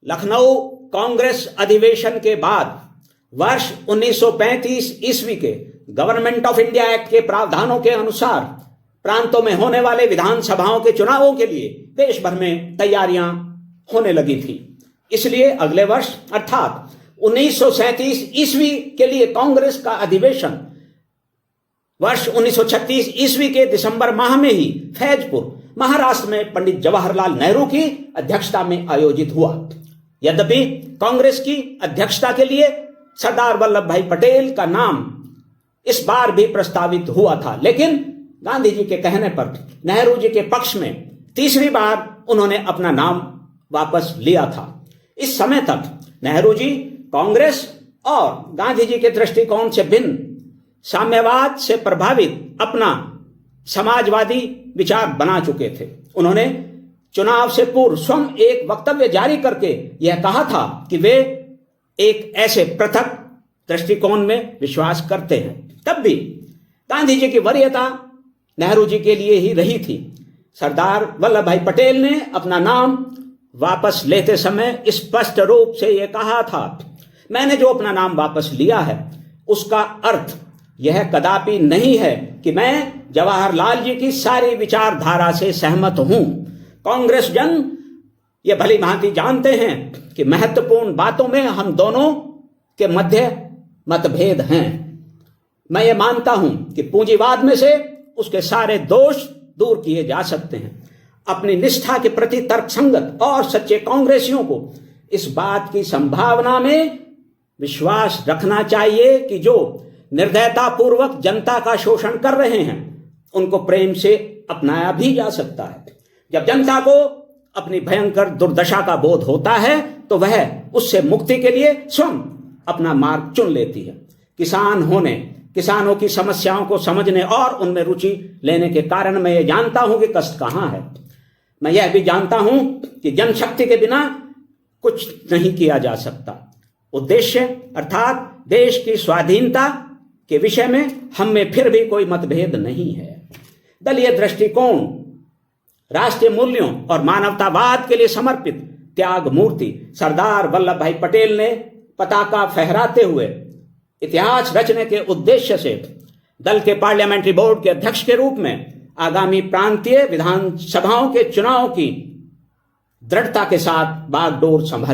लखनऊ कांग्रेस अधिवेशन के बाद वर्ष 1935 ईस्वी के गवर्नमेंट ऑफ इंडिया एक्ट के प्रावधानों के अनुसार प्रांतों में होने वाले विधानसभाओं के चुनावों के लिए देश भर में तैयारियां होने लगी थी। इसलिए अगले वर्ष अर्थात 1937 ईस्वी के लिए कांग्रेस का अधिवेशन वर्ष 1936 ईस्वी के दिसंबर माह में ही फैजपुर महाराष्ट्र में पंडित जवाहरलाल नेहरू की अध्यक्षता में आयोजित हुआ। यद्यपि कांग्रेस की अध्यक्षता के लिए सरदार वल्लभ भाई पटेल का नाम इस बार भी प्रस्तावित हुआ था, लेकिन गांधी जी के कहने पर नेहरू जी के पक्ष में तीसरी बार उन्होंने अपना नाम वापस लिया था। इस समय तक नेहरू जी कांग्रेस और गांधी जी के दृष्टिकोण से भिन्न साम्यवाद से प्रभावित अपना समाजवादी विचार बना चुके थे। उन्होंने चुनाव से पूर्व स्वयं एक वक्तव्य जारी करके यह कहा था कि वे एक ऐसे पृथक दृष्टिकोण में विश्वास करते हैं। तब भी गांधी जी की वरीयता नेहरू जी के लिए ही रही थी। सरदार वल्लभ भाई पटेल ने अपना नाम वापस लेते समय स्पष्ट रूप से यह कहा था, मैंने जो अपना नाम वापस लिया है उसका अर्थ यह कदापि नहीं है कि मैं जवाहरलाल जी की सारी विचारधारा से सहमत हूं। कांग्रेस जन ये भली भांति जानते हैं कि महत्वपूर्ण बातों में हम दोनों के मध्य मतभेद हैं। मैं ये मानता हूं कि पूंजीवाद में से उसके सारे दोष दूर किए जा सकते हैं। अपनी निष्ठा के प्रति तर्कसंगत और सच्चे कांग्रेसियों को इस बात की संभावना में विश्वास रखना चाहिए कि जो निर्दयता पूर्वक जनता का शोषण कर रहे हैं उनको प्रेम से अपनाया भी जा सकता है। जब जनता को अपनी भयंकर दुर्दशा का बोध होता है तो वह उससे मुक्ति के लिए स्वयं अपना मार्ग चुन लेती है। किसान होने, किसानों की समस्याओं को समझने और उनमें रुचि लेने के कारण मैं ये जानता हूं कि कष्ट कहां है। मैं यह भी जानता हूं कि जनशक्ति के बिना कुछ नहीं किया जा सकता। उद्देश्य अर्थात देश की स्वाधीनता के विषय में हम में फिर भी कोई मतभेद नहीं है। दलीय दृष्टिकोण, राष्ट्रीय मूल्यों और मानवतावाद के लिए समर्पित त्याग मूर्ति सरदार वल्लभ भाई पटेल ने पताका फहराते हुए इतिहास रचने के उद्देश्य से दल के पार्लियामेंट्री बोर्ड के अध्यक्ष के रूप में आगामी प्रांतीय विधानसभाओं के चुनाव की दृढ़ता के साथ बागडोर संभाली।